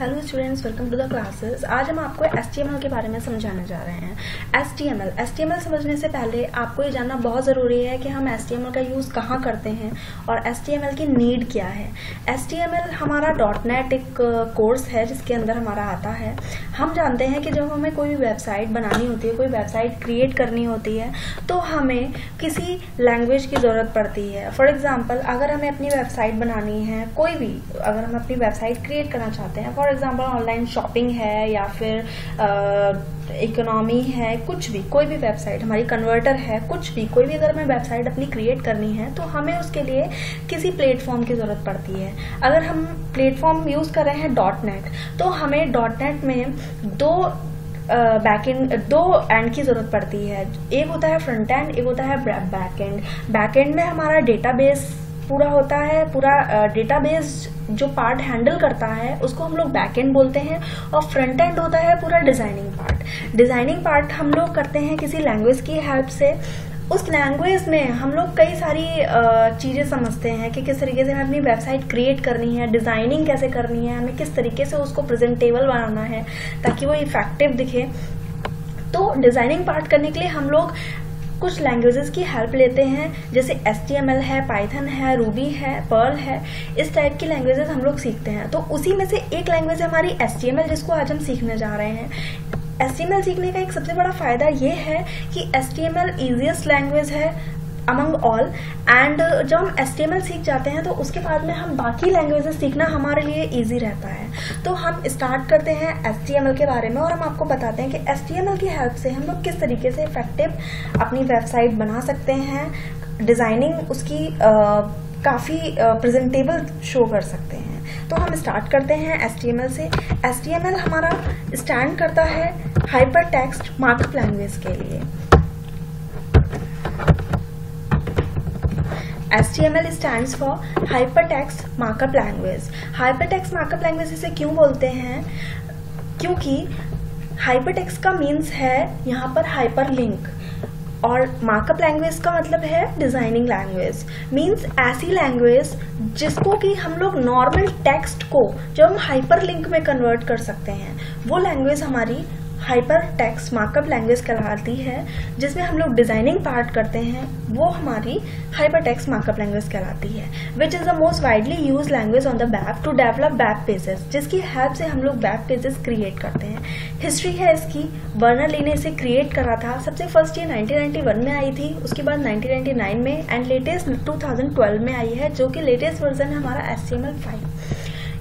Hello students, welcome to the classes. आज हम आपको HTML के बारे में समझाने जा रहे हैं। HTML समझने से पहले आपको ये जानना बहुत ज़रूरी है कि हम HTML का यूज़ कहाँ करते हैं और HTML की नीड क्या है। HTML हमारा .NET एक कोर्स है जिसके अंदर हमारा आता है। हम जानते हैं कि जब हमें कोई वेबसाइट बनानी होती है, कोई वेबसाइट क्रिएट करनी होती है, तो हमें किसी लैंग्वेज की ज़रूरत पड़ती है। फॉर एग्जाम्पल, अगर हमें अपनी वेबसाइट बनानी है, कोई भी अगर हम अपनी वेबसाइट क्रिएट करना चाहते हैं, फॉर एग्जाम्पल ऑनलाइन शॉपिंग है या फिर इकोनॉमी है, कुछ भी, कोई भी वेबसाइट हमारी, कन्वर्टर है, कुछ भी, कोई भी अगर हमें वेबसाइट अपनी क्रिएट करनी है तो हमें उसके लिए किसी प्लेटफॉर्म की ज़रूरत पड़ती है। अगर हम प्लेटफॉर्म यूज़ कर रहे हैं .NET, तो हमें .NET में दो एंड की जरूरत पड़ती है। एक होता है फ्रंट एंड, एक होता है बैक एंड। बैक एंड में हमारा डेटाबेस पूरा होता है, पूरा डेटाबेस जो पार्ट हैंडल करता है उसको हम लोग बैक एंड बोलते हैं, और फ्रंट एंड होता है पूरा डिजाइनिंग पार्ट। डिजाइनिंग पार्ट हम लोग करते हैं किसी लैंग्वेज की हेल्प से। उस लैंग्वेज में हम लोग कई सारी चीज़ें समझते हैं कि किस तरीके से हमें अपनी वेबसाइट क्रिएट करनी है, डिज़ाइनिंग कैसे करनी है, हमें किस तरीके से उसको प्रेजेंटेबल बनाना है ताकि वो इफेक्टिव दिखे। तो डिज़ाइनिंग पार्ट करने के लिए हम लोग कुछ लैंग्वेजेस की हेल्प लेते हैं, जैसे HTML है, पाइथन है, रूबी है, पर्ल है। इस टाइप की लैंग्वेजेस हम लोग सीखते हैं। तो उसी में से एक लैंग्वेज है हमारी HTML, जिसको आज हम सीखने जा रहे हैं। HTML सीखने का एक सबसे बड़ा फायदा ये है कि HTML ईजीएस्ट लैंग्वेज है अमंग ऑल, एंड जब हम HTML सीख जाते हैं तो उसके बाद में हम बाकी लैंग्वेजेस सीखना हमारे लिए इजी रहता है। तो हम स्टार्ट करते हैं HTML के बारे में और हम आपको बताते हैं कि HTML की हेल्प से हम लोग किस तरीके से इफेक्टिव अपनी वेबसाइट बना सकते हैं, डिजाइनिंग उसकी काफ़ी प्रेजेंटेबल शो कर सकते हैं। तो हम स्टार्ट करते हैं HTML से। HTML हमारा स्टैंड करता है हाइपर टेक्स्ट मार्कअप लैंग्वेज के लिए। HTML stands for Hypertext Markup Language। Hypertext Markup Language इसे क्यों बोलते हैं? क्योंकि Hypertext का मीन्स है यहाँ पर हाइपरलिंक, और मार्कअप लैंग्वेज का मतलब है डिजाइनिंग लैंग्वेज। मीन्स ऐसी लैंग्वेज जिसको कि हम लोग नॉर्मल टेक्स्ट को जब हम हाइपरलिंक में कन्वर्ट कर सकते हैं, वो लैंग्वेज हमारी हाइपर टेक्स्ट मार्कअप लैंग्वेज कहलाती है। जिसमें हम लोग डिजाइनिंग पार्ट करते हैं वो हमारी हाइपर टेक्स्ट मार्कअप लैंग्वेज कहलाती है, which is the most widely use language on the web two develop web pages, जिसकी हेल्प से हम लोग वेब पेजेस क्रिएट करते हैं। हिस्ट्री है इसकी, बर्नर-ली ने इसे क्रिएट करा था। सबसे फर्स्ट ये 1991 में आई थी, उसके बाद 1999 में, एंड लेटेस्ट 2012 में आई है, जो कि लेटेस्ट वर्जन है हमारा HTML5।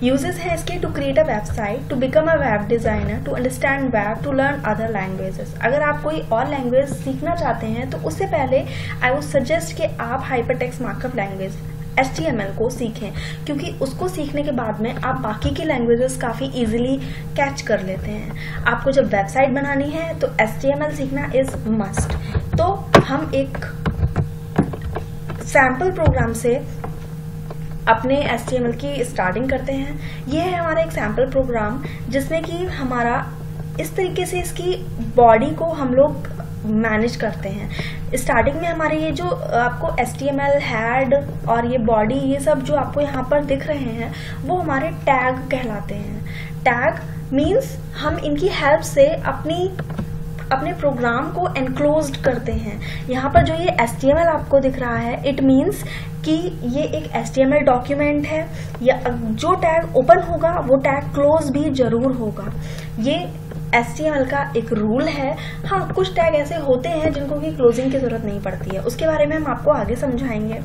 यूजेस है इसके to create a website, to become a web designer, to understand web, to learn other languages. अगर आप कोई और लैंग्वेज सीखना चाहते हैं तो उससे पहले आई वुड सजेस्ट कि आप हाइपरटेक्स्ट मार्कअप लैंग्वेज HTML को सीखें, क्योंकि उसको सीखने के बाद में आप बाकी की लैंग्वेजेस काफ़ी इजीली कैच कर लेते हैं। आपको जब वेबसाइट बनानी है तो HTML सीखना इज मस्ट। तो हम एक सैम्पल प्रोग्राम से अपने HTML की स्टार्टिंग करते हैं। ये है हमारा एक सैम्पल प्रोग्राम जिसमें कि हमारा इस तरीके से इसकी बॉडी को हम लोग मैनेज करते हैं। स्टार्टिंग में हमारे ये जो आपको HTML हेड और ये बॉडी, ये सब जो आपको यहाँ पर दिख रहे हैं वो हमारे टैग कहलाते हैं। टैग मीन्स हम इनकी हेल्प से अपने प्रोग्राम को एनक्लोज्ड करते हैं। यहाँ पर जो ये HTML आपको दिख रहा है, इट मीन्स कि ये एक HTML डॉक्यूमेंट है, या जो टैग ओपन होगा वो टैग क्लोज भी जरूर होगा। ये HTML का एक रूल है। हाँ, कुछ टैग ऐसे होते हैं जिनको कि क्लोजिंग की जरूरत नहीं पड़ती है, उसके बारे में हम आपको आगे समझाएंगे।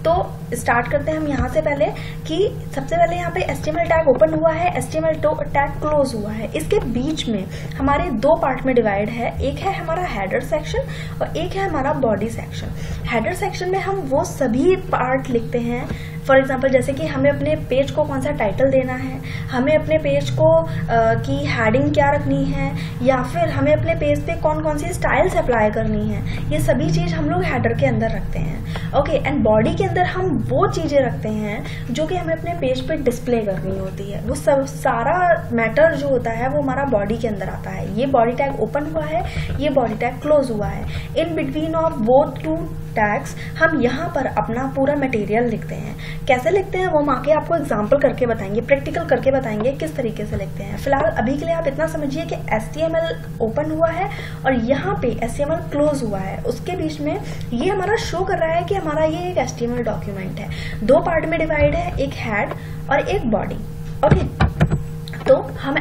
तो स्टार्ट करते हैं हम यहाँ से पहले कि सबसे पहले यहाँ पे HTML टैग ओपन हुआ है, HTML टैग क्लोज हुआ है। इसके बीच में हमारे दो पार्ट में डिवाइड है, एक है हमारा हेडर सेक्शन और एक है हमारा बॉडी सेक्शन। हेडर सेक्शन में हम वो सभी पार्ट लिखते हैं। फॉर एग्जाम्पल, जैसे कि हमें अपने पेज को कौन सा टाइटल देना है, हमें अपने पेज को की हेडिंग क्या रखनी है, या फिर हमें अपने पेज पे कौन कौन सी स्टाइल्स अप्लाई करनी है, ये सभी चीज़ हम लोग हेडर के अंदर रखते हैं। ओके, एंड बॉडी के अंदर हम वो चीज़ें रखते हैं जो कि हमें अपने पेज पे डिस्प्ले करनी होती है। वो सब सारा मैटर जो होता है वो हमारा बॉडी के अंदर आता है। ये बॉडी टैग ओपन हुआ है, ये बॉडी टैग क्लोज हुआ है। In between of both two tags हम यहाँ पर अपना पूरा मटेरियल लिखते हैं। कैसे लिखते हैं वो हम आके आपको एग्जांपल करके बताएंगे, प्रैक्टिकल करके बताएंगे किस तरीके से लिखते हैं। फिलहाल अभी के लिए आप इतना समझिए कि HTML ओपन हुआ है और यहाँ पे HTML क्लोज हुआ है। उसके बीच में ये हमारा शो कर रहा है कि हमारा ये एक HTML डॉक्यूमेंट है। दो पार्ट में डिवाइड है, एक हेड और एक बॉडी। ओके, तो हम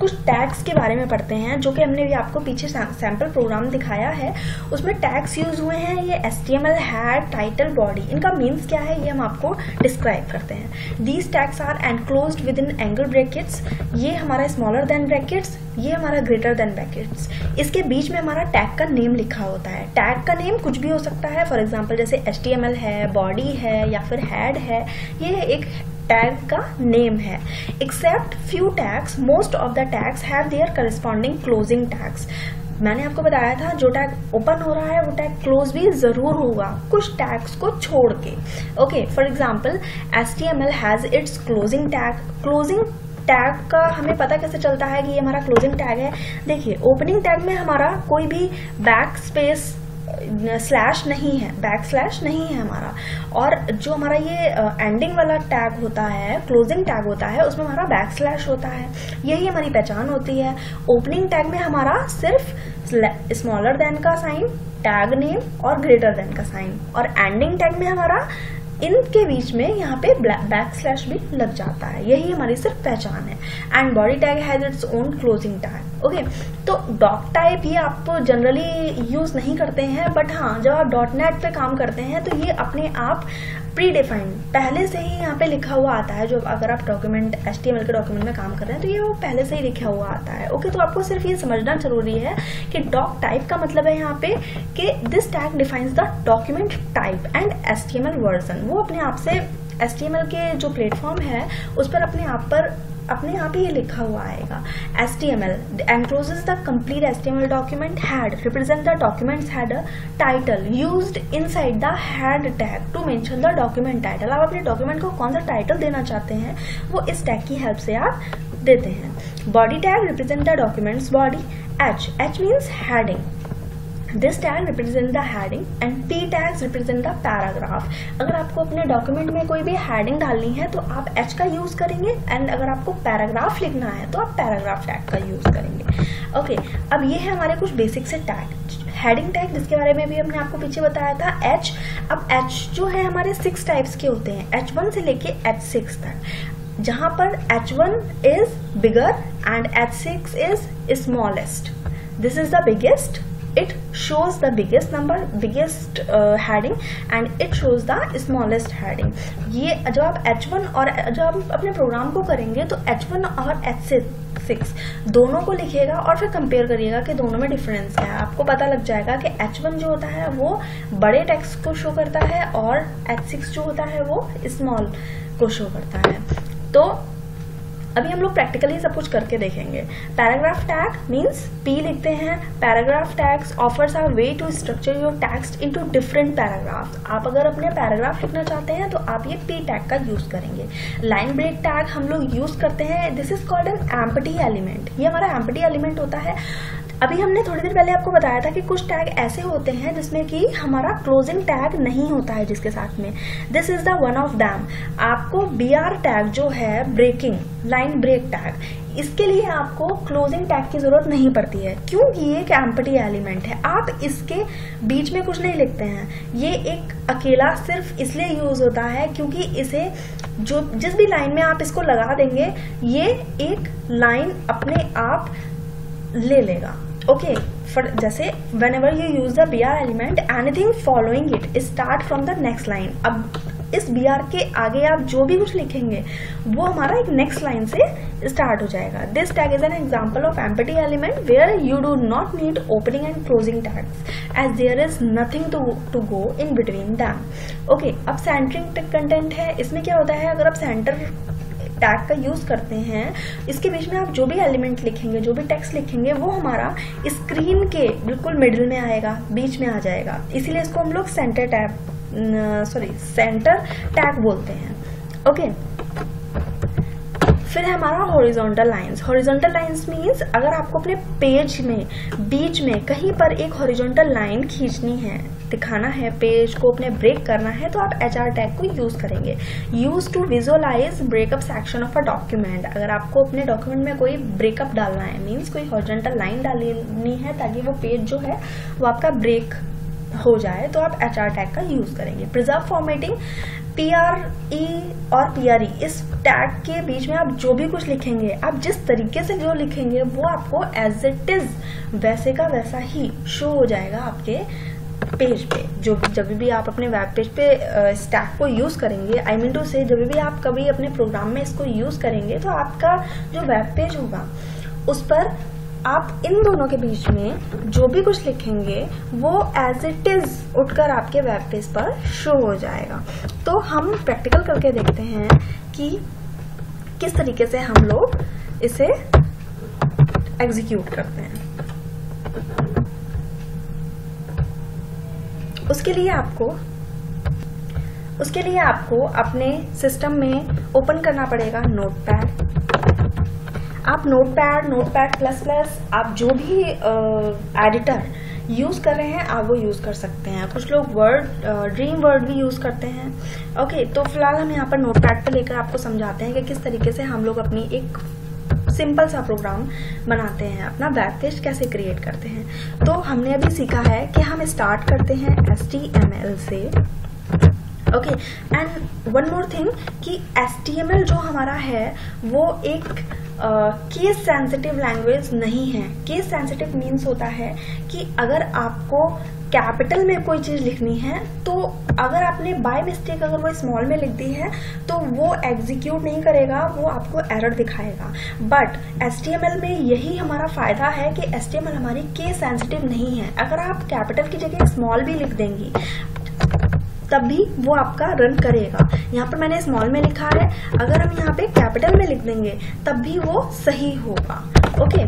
कुछ टैग्स के बारे में पढ़ते हैं जो कि हमने भी आपको पीछे सैम्पल प्रोग्राम दिखाया है। उसमें टैग्स यूज हुए हैं, ये HTML, हेड, टाइटल, बॉडी। इनका मीन्स क्या है ये हम आपको डिस्क्राइब करते हैं। These tags are enclosed within angle brackets. ये हमारा स्मॉलर देन ब्रैकेट्स, ये हमारा ग्रेटर देन ब्रैकेट्स। इसके बीच में हमारा टैग का नेम लिखा होता है। टैग का नेम कुछ भी हो सकता है, फॉर एग्जाम्पल जैसे HTML है, बॉडी है या फिर हेड है, ये एक टैग का नेम है। Except few tags, most of the tags have their corresponding closing tags. मैंने आपको बताया था जो टैग ओपन हो रहा है वो टैग क्लोज भी जरूर होगा कुछ टैग्स को छोड़ के। Okay, for example HTML has its closing tag. Closing tag का हमें पता कैसे चलता है कि ये हमारा क्लोजिंग टैग है? देखिए, ओपनिंग टैग में हमारा कोई भी बैक स्पेस स्लैश नहीं है, बैक स्लैश नहीं है हमारा। और जो हमारा ये एंडिंग वाला टैग होता है, क्लोजिंग टैग होता है, उसमें हमारा बैक स्लैश होता है। यही हमारी पहचान होती है। ओपनिंग टैग में हमारा सिर्फ स्मॉलर देन का साइन, टैग नेम और ग्रेटर देन का साइन, और एंडिंग टैग में हमारा इनके बीच में यहाँ पे बैक स्लैश भी लग जाता है। यही हमारी सिर्फ पहचान है। And body tag has its own closing tag. Okay, तो डॉक टाइप ये आप जनरली यूज नहीं करते हैं, बट हाँ जब आप .NET पे काम करते हैं तो ये अपने आप प्री डिफाइंड पहले से ही यहाँ पे लिखा हुआ आता है। जो अगर आप डॉक्यूमेंट HTML के डॉक्यूमेंट में काम कर रहे हैं तो ये वो पहले से ही लिखा हुआ आता है। ओके, तो आपको सिर्फ ये समझना जरूरी है कि डॉक टाइप का मतलब है यहाँ पे कि this tag defines the document type and HTML version. वो अपने आप से HTML के जो प्लेटफॉर्म है उस पर अपने आप ही ये लिखा हुआ आएगा। HTML encloses the complete HTML document. Head represent the document's header. Title used inside the head tag to mention the document title. आप अपने डॉक्यूमेंट को कौन सा टाइटल देना चाहते हैं वो इस टैग की हेल्प से आप देते हैं। Body tag represent the document's body. H means heading. This tag represent the heading and P tags represent the paragraph. अगर आपको अपने डॉक्यूमेंट में कोई भी हेडिंग डालनी है तो आप H का यूज करेंगे, एंड अगर आपको पैराग्राफ लिखना है तो आप पैराग्राफ टैग का यूज करेंगे। ओके, अब ये है हमारे कुछ बेसिक से टैग। हेडिंग टैग जिसके बारे में भी हमने आपको पीछे बताया था, H। अब H जो है हमारे 6 टाइप्स के होते हैं, H1 से लेके H6 तक, जहां पर H1 is bigger and H6 is smallest. This is the biggest, it shows the biggest number, biggest heading and it shows the smallest heading। ये जब आप H1 और जब आप अपने प्रोग्राम को करेंगे तो H1 और H6 दोनों को लिखिएगा और फिर कंपेयर करिएगा कि दोनों में डिफरेंस क्या है। आपको पता लग जाएगा कि H1 जो होता है वो बड़े टेक्स्ट को शो करता है और H6 जो होता है वो स्मॉल को शो करता है। तो अभी हम लोग प्रैक्टिकली सब कुछ करके देखेंगे। पैराग्राफ टैग मींस P लिखते हैं। Paragraph tags offers a way to structure your text into different paragraphs. आप अगर अपने पैराग्राफ लिखना चाहते हैं तो आप ये P टैग का यूज करेंगे। लाइन ब्रेक टैग हम लोग यूज करते हैं। This is called an empty element. ये हमारा एम्प्टी एलिमेंट होता है। अभी हमने थोड़ी देर पहले आपको बताया था कि कुछ टैग ऐसे होते हैं जिसमें कि हमारा क्लोजिंग टैग नहीं होता है जिसके साथ में। This is the one of them. आपको BR टैग जो है, ब्रेकिंग लाइन ब्रेक टैग, इसके लिए आपको क्लोजिंग टैग की जरूरत नहीं पड़ती है क्योंकि ये एक एम्प्टी एलिमेंट है। आप इसके बीच में कुछ नहीं लिखते हैं। ये एक अकेला सिर्फ इसलिए यूज होता है क्योंकि इसे जो जिस भी लाइन में आप इसको लगा देंगे ये एक लाइन अपने आप ले लेगा। ओके, जैसे whenever you use the BR element, anything following it start from the next line। अब इस BR के आगे आप जो भी कुछ लिखेंगे वो हमारा एक नेक्स्ट लाइन से स्टार्ट हो जाएगा। This tag is an example of empty element where you do not need opening and closing tags as there is nothing to go in between them. Okay, अब सेंटरिंग कंटेंट है। इसमें क्या होता है, अगर आप सेंटर टैग का use करते हैं, इसके बीच में आप जो भी एलिमेंट लिखेंगे, जो भी टेक्स्ट लिखेंगे वो हमारा स्क्रीन के बिल्कुल मिडिल में आएगा, बीच में आ जाएगा। इसीलिए इसको हम लोग सेंटर टैग सेंटर टैग बोलते हैं। ओके, फिर है हमारा horizontal lines. Horizontal lines means अगर आपको अपने पेज में बीच में कहीं पर एक हॉरिजॉन्टल लाइन खींचनी है, दिखाना है, पेज को अपने ब्रेक करना है, तो आप HR टैग को यूज करेंगे। Use to visualise breakup section of a document. अगर आपको अपने डॉक्यूमेंट में कोई ब्रेकअप डालना है, मीन्स कोई हॉरिजॉन्टल लाइन डालनी है ताकि वो पेज जो है वो आपका ब्रेक हो जाए, तो आप HR टैग का यूज करेंगे। प्रिजर्व फॉर्मेटिंग, PRE और PRE, इस टैग के बीच में आप जो भी कुछ लिखेंगे, आप जिस तरीके से जो लिखेंगे वो आपको एज इट इज वैसे का वैसा ही शो हो जाएगा आपके पेज पे। जो जब भी आप अपने वेब पेज पे इस टैग को यूज करेंगे, आई मीन टू से जब भी आप कभी अपने प्रोग्राम में इसको यूज करेंगे, तो आपका जो वेब पेज होगा उस पर आप इन दोनों के बीच में जो भी कुछ लिखेंगे वो एज इट इज उठकर आपके वेब पेज पर शो हो जाएगा। तो हम प्रैक्टिकल करके देखते हैं कि किस तरीके से हम लोग इसे एग्जीक्यूट करते हैं। उसके लिए आपको अपने सिस्टम में ओपन करना पड़ेगा नोटपैड। आप नोटपैड प्लस आप जो भी एडिटर यूज कर रहे हैं आप वो यूज कर सकते हैं। कुछ लोग ड्रीम वर्ड भी यूज करते हैं। ओके, तो फिलहाल हम यहाँ पर नोटपैड पे लेकर आपको समझाते हैं कि किस तरीके से हम लोग अपनी एक सिंपल सा प्रोग्राम बनाते हैं, अपना वेब पेज कैसे क्रिएट करते हैं। तो हमने अभी सीखा है कि हम स्टार्ट करते हैं HTML से। Okay, and one more thing कि HTML जो हमारा है वो एक केस सेंसिटिव लैंग्वेज नहीं है। केस सेंसिटिव मीन्स होता है कि अगर आपको कैपिटल में कोई चीज लिखनी है तो अगर आपने बाय मिस्टेक अगर वो स्मॉल में लिख दी है तो वो एग्जीक्यूट नहीं करेगा, वो आपको एरर दिखाएगा। बट HTML में यही हमारा फायदा है कि HTML हमारी केस सेंसिटिव नहीं है। अगर आप कैपिटल की जगह स्मॉल भी लिख देंगी तब भी वो आपका रन करेगा। यहाँ पर मैंने स्मॉल में लिखा है, अगर हम यहाँ पे कैपिटल में लिख देंगे तब भी वो सही होगा। ओके,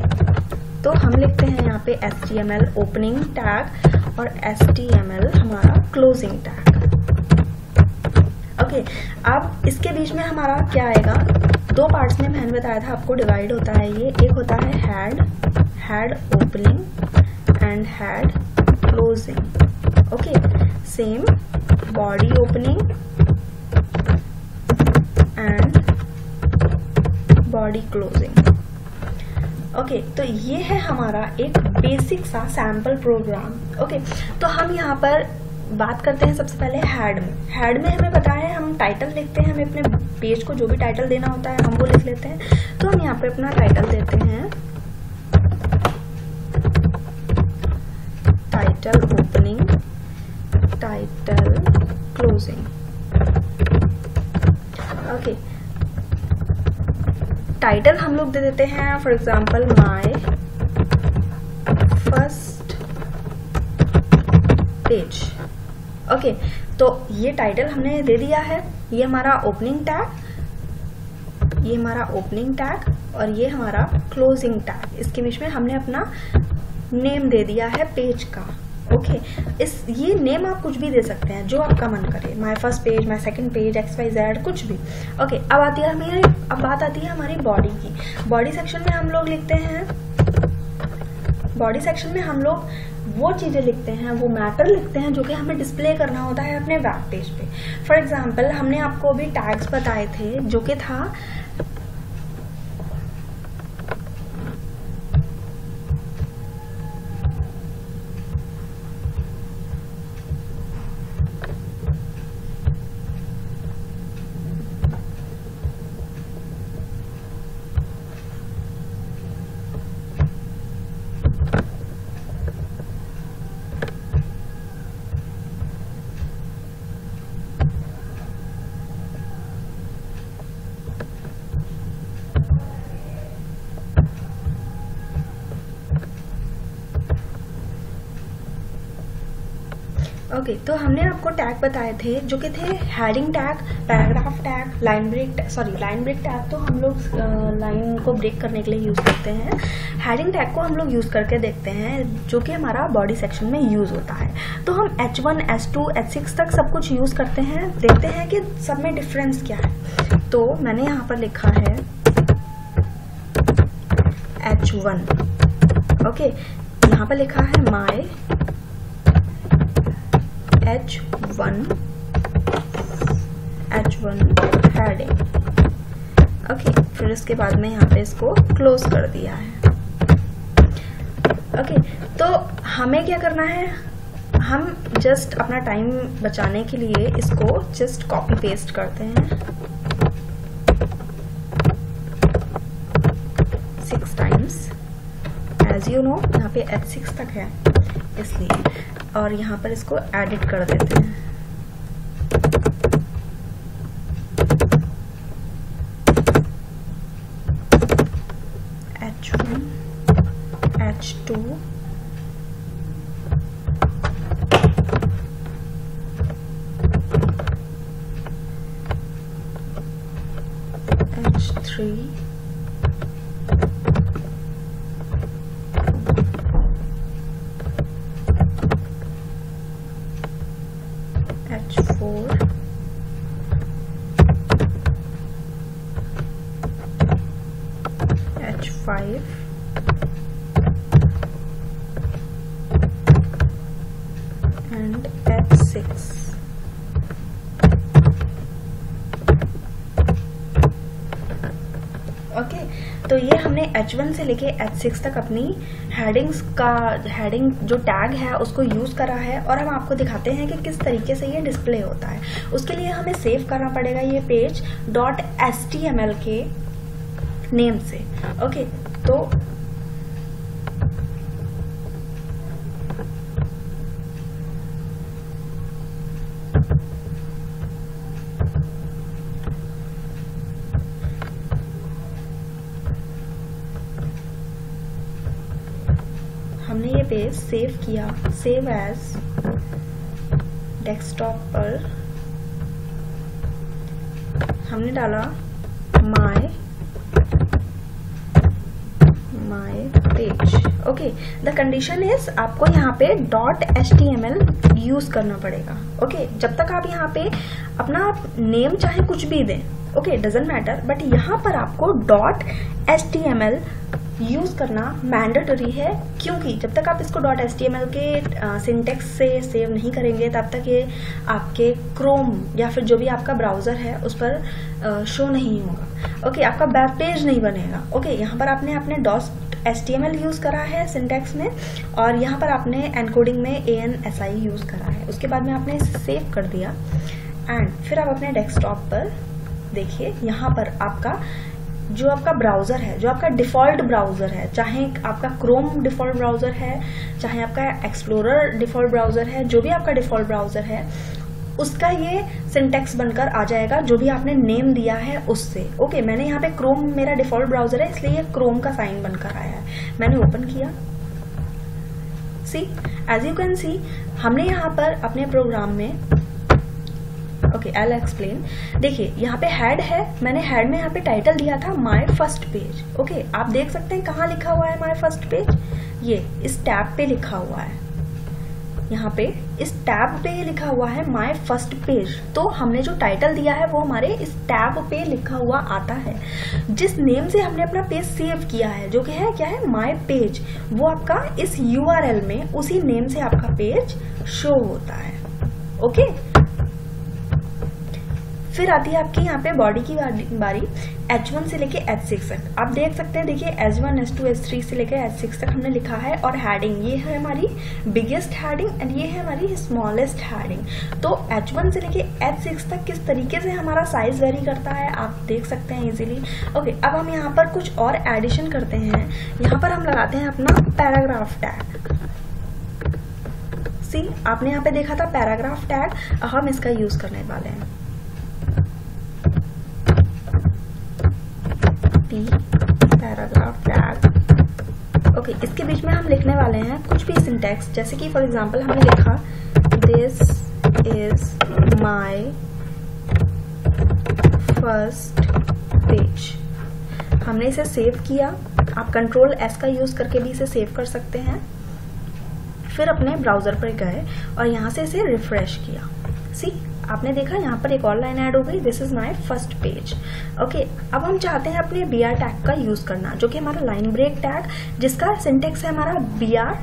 तो हम लिखते हैं यहाँ पे HTML ओपनिंग टैग और HTML हमारा क्लोजिंग टैग। ओके, अब इसके बीच में हमारा क्या आएगा, दो पार्ट्स में मैंने बताया था आपको डिवाइड होता है ये। एक होता है head opening and head closing. Okay, same body opening and body closing. Okay, तो ये है हमारा एक बेसिक सा सैम्पल प्रोग्राम। ओके, तो हम यहाँ पर बात करते हैं सबसे पहले हेड में हमें पता है हम टाइटल लिखते हैं, हमें अपने पेज को जो भी टाइटल देना होता है हम वो लिख लेते हैं। तो हम यहाँ पे अपना टाइटल देते हैं, title opening, title closing. Okay, title हम लोग दे देते हैं for example my first page. Okay, तो ये टाइटल हमने दे दिया है, ये हमारा ओपनिंग टैग और ये हमारा क्लोजिंग टैग। इसके बीच में हमने अपना नेम दे दिया है पेज का। ओके, ये नेम आप कुछ भी दे सकते हैं जो आपका मन करे, my first page, my second page, XYZ कुछ भी। ओके, अब बात आती है हमारी बॉडी की। बॉडी सेक्शन में हम लोग लिखते हैं, बॉडी सेक्शन में हम लोग वो चीजें लिखते हैं, वो मैटर लिखते हैं जो कि हमें डिस्प्ले करना होता है अपने वेब पेज पे। फॉर एग्जाम्पल हमने आपको अभी टैग्स बताए थे जो कि था ओके, तो हमने आपको टैग बताए थे जो कि थे heading tag, paragraph tag, line break tag तो हम लोग लाइन को ब्रेक करने के लिए यूज़ करते हैं। हेडिंग टैग को हम लोग यूज़ करके देखते हैं जो कि हमारा बॉडी सेक्शन में यूज़ होता है। तो हम H1, H2, H6 तक सब कुछ यूज़ करते हैं, देखते हैं कि सब में डिफरेंस क्या है। तो मैंने यहाँ पर लिखा है H1, ओके, यहाँ पर लिखा है माई H1 हेडिंग, ओके। फिर इसके बाद में यहाँ पे इसको क्लोज कर दिया है, ओके। तो हमें क्या करना है, हम जस्ट अपना टाइम बचाने के लिए इसको जस्ट कॉपी पेस्ट करते हैं 6 टाइम्स। एज यू नो यहाँ पे H6 तक है इसलिए, और यहाँ पर इसको एडिट कर देते हैं। H1, H2, H3, H4, H5, and H6। Okay, तो ये हमने H1 से लेके H6 तक अपनी हेडिंग जो टैग है उसको यूज करा है, और हम आपको दिखाते हैं कि किस तरीके से ये डिस्प्ले होता है। उसके लिए हमें सेव करना पड़ेगा ये पेज .html के नेम से, ओके। तो हमने ये पेज सेव किया, सेव एज डेस्कटॉप पर हमने डाला my page, okay. The condition is आपको यहाँ पे .html यूज करना पड़ेगा, ओके। जब तक आप यहाँ पे अपना नेम चाहे कुछ भी दें, ओके, डजंट मैटर, बट यहाँ पर आपको .html यूज करना मैंडेटरी है, क्योंकि जब तक आप इसको .html के सिंटेक्स से सेव नहीं करेंगे तब तक ये आपके क्रोम या फिर जो भी आपका ब्राउजर है उस पर शो नहीं होगा, ओके। आपका वेब पेज नहीं बनेगा, ओके। यहाँ पर आपने अपने .html यूज करा है सिंटेक्स में, और यहाँ पर आपने एनकोडिंग में ANSI यूज करा है। उसके बाद में आपने इसे सेव कर दिया, एंड फिर आप अपने डेस्कटॉप पर देखिए, यहाँ पर आपका जो आपका ब्राउजर है, जो आपका डिफॉल्ट ब्राउजर है, चाहे आपका क्रोम डिफॉल्ट ब्राउजर है, चाहे आपका एक्सप्लोरर डिफॉल्ट ब्राउजर है, जो भी आपका डिफॉल्ट ब्राउजर है उसका ये सिंटेक्स बनकर आ जाएगा जो भी आपने नेम दिया है उससे, ओके। मैंने यहाँ पे क्रोम मेरा डिफॉल्ट ब्राउजर है इसलिए ये क्रोम का साइन बनकर आया है। मैंने ओपन किया, सी एज यू कैन सी हमने यहाँ पर अपने प्रोग्राम में, ओके, आई एक्सप्लेन। देखिए यहाँ पे हेड है, मैंने हेड में यहाँ पे टाइटल दिया था माय फर्स्ट पेज, ओके। आप देख सकते हैं कहाँ लिखा हुआ है माय फर्स्ट पेज, ये इस टैब पे लिखा हुआ है, यहाँ पे इस टैब पे लिखा हुआ है माय फर्स्ट पेज। तो हमने जो टाइटल दिया है वो हमारे इस टैब पे लिखा हुआ आता है। जिस नेम से हमने अपना पेज सेव किया है जो कि है क्या है, माय पेज, वो आपका इस URL में उसी नेम से आपका पेज शो होता है, ओके। फिर आती है आपकी यहाँ पे बॉडी की बारी H1 से लेके H6 तक। आप देख सकते हैं, देखिए H1, H2, H3 से लेके H6 तक हमने लिखा है, और हेडिंग ये है हमारी बिगेस्ट हेडिंग एंड ये है हमारी स्मॉलेस्ट हेडिंग। तो H1 से लेके H6 तक किस तरीके से हमारा साइज वेरी करता है आप देख सकते हैं इजीली, ओके। अब हम यहाँ पर कुछ और एडिशन करते हैं। यहाँ पर हम लगाते हैं अपना पैराग्राफ टैग। सी आपने यहाँ पे देखा था पैराग्राफ टैग, हम इसका यूज करने वाले हैं। Paragraph tag, okay. इसके बीच में हम लिखने वाले हैं कुछ भी सिंटेक्स, जैसे कि फॉर एग्जांपल हमने लिखा this is my first page. हमने इसे सेव किया। आप कंट्रोल एस का यूज करके भी इसे सेव कर सकते हैं। फिर अपने ब्राउजर पर गए और यहाँ से इसे रिफ्रेश किया। सी, आपने देखा यहाँ पर एक और लाइन ऐड हो गई, this is my first page. Okay, अब हम चाहते हैं अपने BR टैग का यूज करना, जो कि हमारा लाइन ब्रेक टैग, जिसका सिंटेक्स है हमारा BR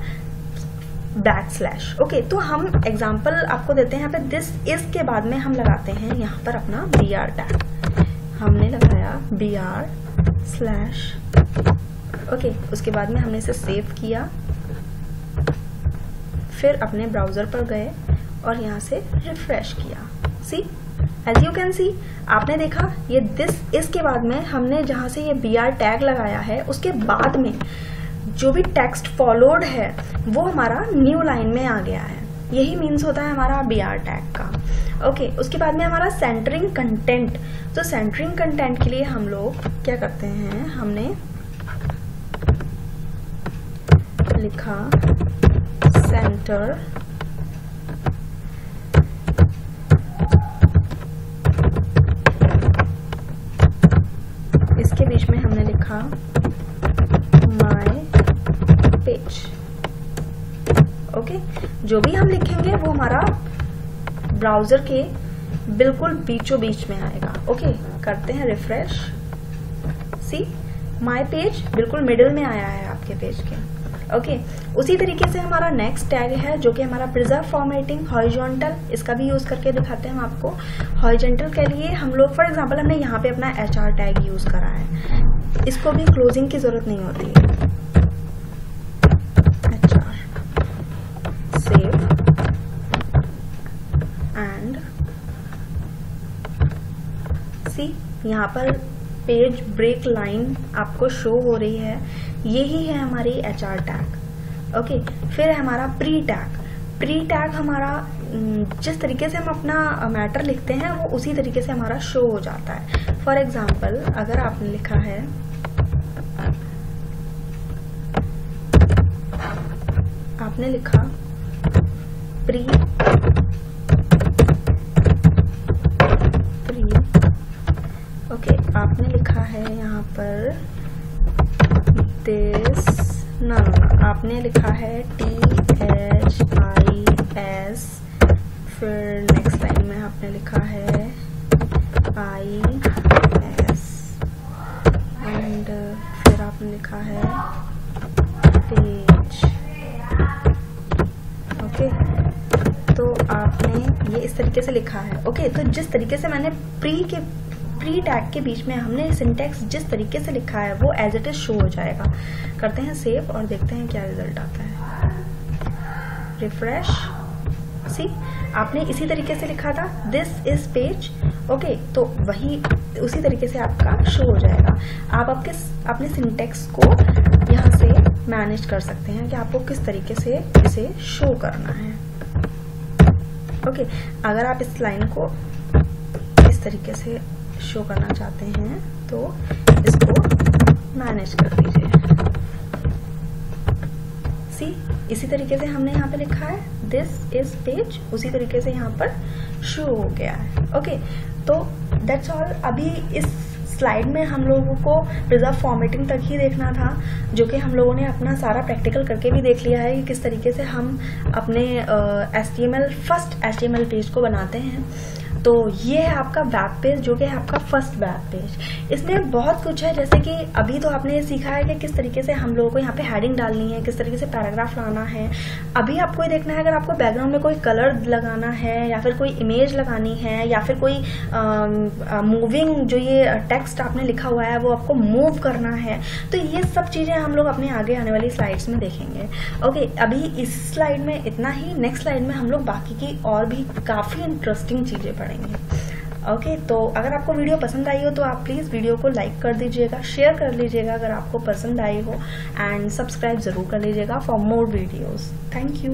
\। ओके, तो हम एग्जाम्पल आपको देते हैं। यहाँ पे दिस इज के बाद में हम लगाते हैं यहाँ पर अपना BR टैग। हमने लगाया BR/। ओके, उसके बाद में हमने इसे सेव किया। फिर अपने ब्राउजर पर गए और यहाँ से रिफ्रेश किया। सी, एज यू कैन सी, आपने देखा ये दिस इज के बाद में हमने जहां से ये BR टैग लगाया है, उसके बाद में जो भी टेक्स्ट फॉलोड है वो हमारा न्यू लाइन में आ गया है। यही मीन्स होता है हमारा BR टैग का। ओके, उसके बाद में हमारा सेंटरिंग कंटेंट। तो सेंटरिंग कंटेंट के लिए हम लोग क्या करते हैं, हमने लिखा सेंटर इसके बीच में हमने लिखा माय पेज। ओके, जो भी हम लिखेंगे वो हमारा ब्राउजर के बिल्कुल बीचों बीच में आएगा। ओके, करते हैं रिफ्रेश। सी, माय पेज बिल्कुल मिडिल में आया है आपके पेज के। ओके, उसी तरीके से हमारा नेक्स्ट टैग है जो कि हमारा प्रिजर्व फॉर्मेटिंग हॉरिजॉन्टल। इसका भी यूज करके दिखाते हैं हम आपको। हॉरिजॉन्टल के लिए हम लोग फॉर एग्जांपल हमने यहाँ पे अपना HR टैग यूज करा है, इसको भी क्लोजिंग की जरूरत नहीं होती है। HR सेव एंड सी, यहाँ पर पेज ब्रेक लाइन आपको शो हो रही है, यही है हमारी HR टैग। ओके, फिर हमारा प्री टैग। प्री टैग हमारा जिस तरीके से हम अपना मैटर लिखते हैं वो उसी तरीके से हमारा शो हो जाता है। फॉर एग्जाम्पल, अगर आपने लिखा है प्री ओके, आपने लिखा है यहाँ पर दिस, आपने लिखा है THIS। फिर नेक्स्ट लाइन में आपने लिखा है IS एंड फिर आपने लिखा है पेज। ओके, तो आपने ये इस तरीके से लिखा है। ओके, तो जिस तरीके से मैंने प्री टैग के बीच में हमने सिंटेक्स जिस तरीके से लिखा है वो एज इट इज शो हो जाएगा। करते हैं सेव और देखते हैं क्या रिजल्ट आता है। रिफ्रेश। सी, आपने इसी तरीके से लिखा था दिस इज पेज। ओके, तो वही उसी तरीके से आपका शो हो जाएगा। आप अपने सिंटेक्स को यहाँ से मैनेज कर सकते हैं कि आपको किस तरीके से इसे शो करना है। ओके, अगर आप इस लाइन को इस तरीके से शो करना चाहते हैं तो इसको मैनेज कर दीजिए। सी, इसी तरीके से हमने यहाँ पे लिखा है दिस इज पेज, उसी तरीके से यहाँ पर शो हो गया है। ओके, तो दैट्स ऑल। अभी इस स्लाइड में हम लोगों को प्रिजर्व फॉर्मेटिंग तक ही देखना था, जो कि हम लोगों ने अपना सारा प्रैक्टिकल करके भी देख लिया है कि किस तरीके से हम अपने फर्स्ट HTML पेज को बनाते हैं। तो ये है आपका वेब पेज, जो कि है आपका फर्स्ट वेब पेज। इसमें बहुत कुछ है, जैसे कि अभी तो आपने ये सीखा है कि किस तरीके से हम लोगों को यहाँ पे हेडिंग डालनी है, किस तरीके से पैराग्राफ लाना है। अभी आपको ये देखना है अगर आपको बैकग्राउंड में कोई कलर लगाना है या फिर कोई इमेज लगानी है या फिर कोई मूविंग जो ये टेक्स्ट आपने लिखा हुआ है वो आपको मूव करना है, तो ये सब चीजें हम लोग अपने आगे आने वाली स्लाइड्स में देखेंगे। ओके, अभी इस स्लाइड में इतना ही। नेक्स्ट स्लाइड में हम लोग बाकी की और भी काफी इंटरेस्टिंग चीजें पढ़ेंगे। ओके, तो अगर आपको वीडियो पसंद आई हो तो आप प्लीज वीडियो को लाइक कर दीजिएगा, शेयर कर लीजिएगा अगर आपको पसंद आई हो, एंड सब्सक्राइब जरूर कर लीजिएगा for more videos. Thank you.